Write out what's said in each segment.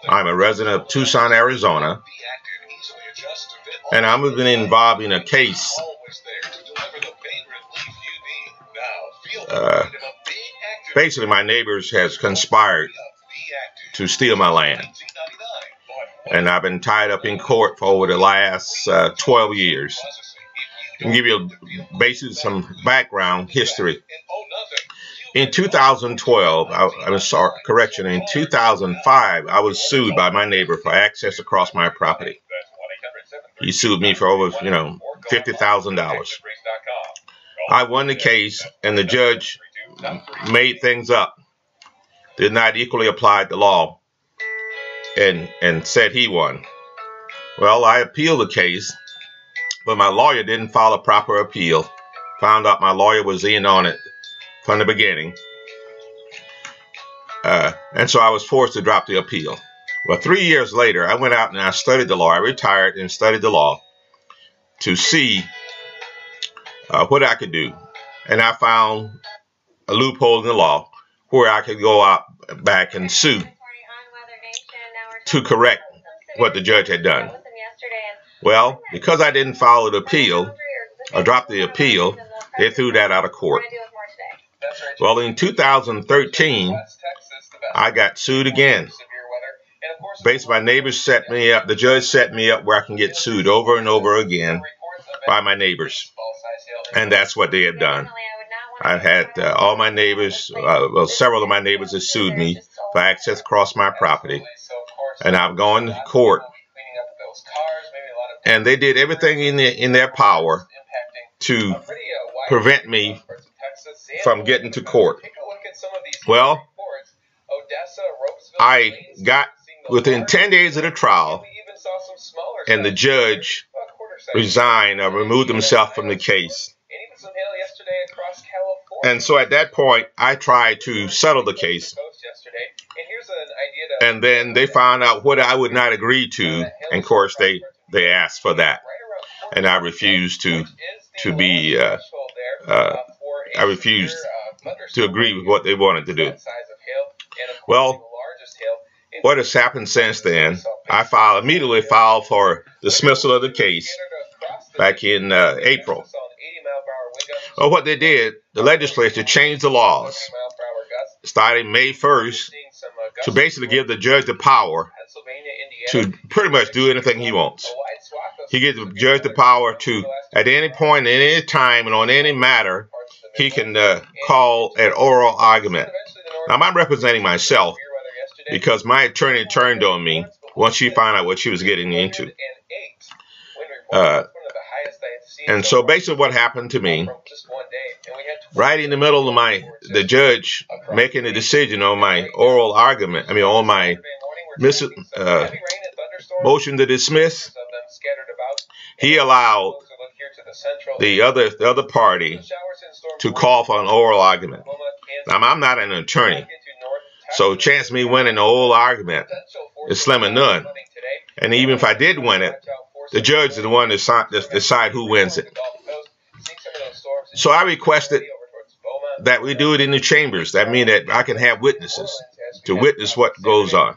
I'm a resident of Tucson, Arizona, and I'm been involved in a case basically my neighbors has conspired to steal my land, and I've been tied up in court for over the last 12 years. And give you basically some background history. In 2012, in 2005, I was sued by my neighbor for access across my property. He sued me for over, $50,000. I won the case, and the judge made things up, did not equally apply the law, and said he won. Well, I appealed the case, but my lawyer didn't file a proper appeal. Found out my lawyer was in on it from the beginning. And so I was forced to drop the appeal. Well, 3 years later, I went out and I studied the law. I retired and studied the law to see what I could do. And I found a loophole in the law where I could go out back and sue to correct what the judge had done. Well, because I didn't file an appeal or drop the appeal, they threw that out of court. Well, in 2013, I got sued again. Basically, my neighbors set me up. The judge set me up where I can get sued over and over again by my neighbors. And that's what they have done. I've had all my neighbors, well, several of my neighbors have sued me for access across my property. And I've gone to court. And they did everything in their power to prevent me from getting to court. Well, I got within 10 days of the trial, and the judge resigned or removed himself from the case. And so at that point, I tried to settle the case. And then they found out what I would not agree to. And of course, they asked for that. And I refused to agree with what they wanted to do. Well, what has happened since then, I immediately filed for dismissal of the case back in April. Well, what they did, the legislature changed the laws starting May 1st to basically give the judge the power to pretty much do anything he wants. He gives the judge the power to, at any point, at any time, and on any matter, he can call an oral argument. Now, I'm representing myself because my attorney turned on me once she found out what she was getting into. And so basically what happened to me, right in the middle of the judge making a decision on my oral argument, on my motion to dismiss, he allowed the other party to call for an oral argument. Now, I'm not an attorney, so chance of me winning an oral argument is slim and none. And even if I did win it, the judge is the one to decide who wins it. So I requested that we do it in the chambers. That means that I can have witnesses to witness what goes on.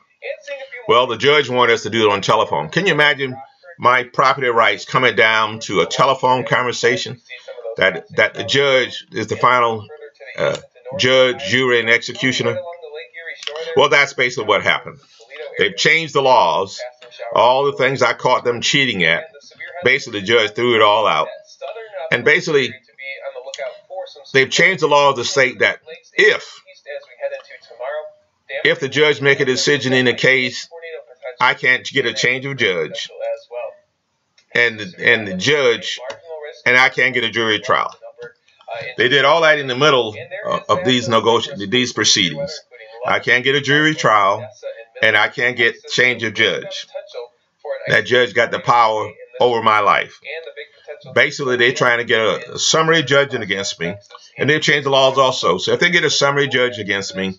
Well, the judge wanted us to do it on telephone. Can you imagine my property rights coming down to a telephone conversation? That the judge is the final judge, jury, and executioner? Well, that's basically what happened. They've changed the laws. All the things I caught them cheating at, basically the judge threw it all out. And basically, they've changed the law to state that if the judge make a decision in a case, I can't get a change of judge, and the judge, and I can't get a jury trial. They did all that in the middle of these proceedings. I can't get a jury trial, and I can't get change of judge. That judge got the power over my life. Basically, they're trying to get a summary judgment against me, and they've changed the laws also. So if they get a summary judge against me,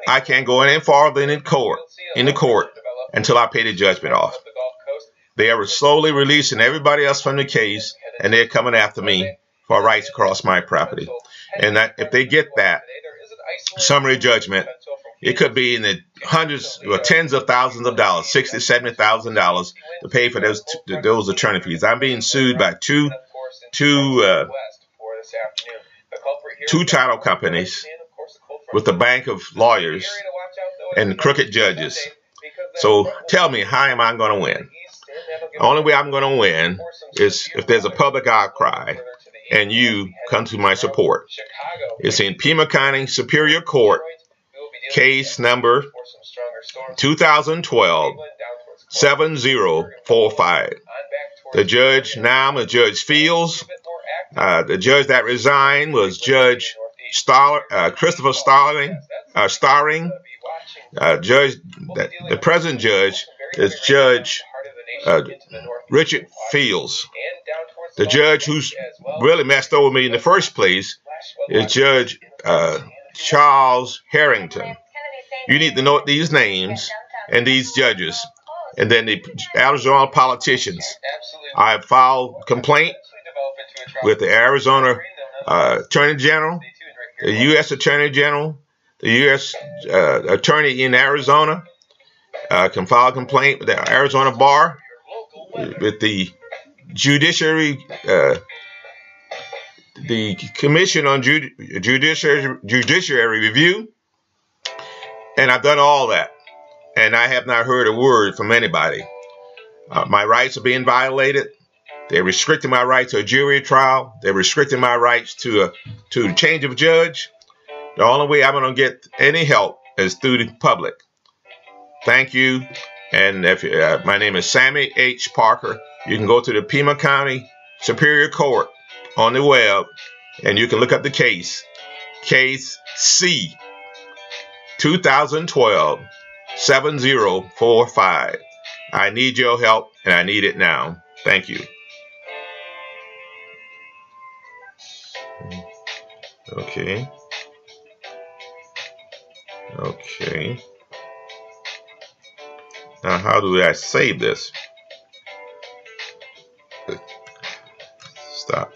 I can't go any farther in the court until I pay the judgment off. They are slowly releasing everybody else from the case, and they're coming after me for rights across my property. And that if they get that summary judgment, It could be in the hundreds or tens of thousands of dollars, $60,000, $70,000 to pay for those attorney fees. I'm being sued by two title companies with a bank of lawyers and crooked judges. So tell me, how am I going to win? The only way I'm going to win is if there's a public outcry and you come to my support. It's in PIMA County Superior Court, case number 2012-7045. The judge now is Judge Fields. The judge that resigned was Judge Christopher Starring. The present judge is Judge Richard Fields. The judge who's really messed over me in the first place is Judge Charles Harrington. You need to note these names and these judges, and then the Arizona politicians. I have filed a complaint with the Arizona Attorney General, the U.S. Attorney General, the U.S. Attorney in Arizona. Can file a complaint with the Arizona Bar, with the Judiciary, the Commission on Judiciary Review, and I've done all that, and I have not heard a word from anybody. My rights are being violated. They're restricting my right to a jury trial. They're restricting my rights to change of judge. The only way I'm going to get any help is through the public. Thank you. And if my name is Sammy H. Parker. You can go to the PIMA County Superior Court on the web, and you can look up the case. Case C, 2012-7045. I need your help, and I need it now. Thank you. Okay. Okay. Now, how do I save this? Stop.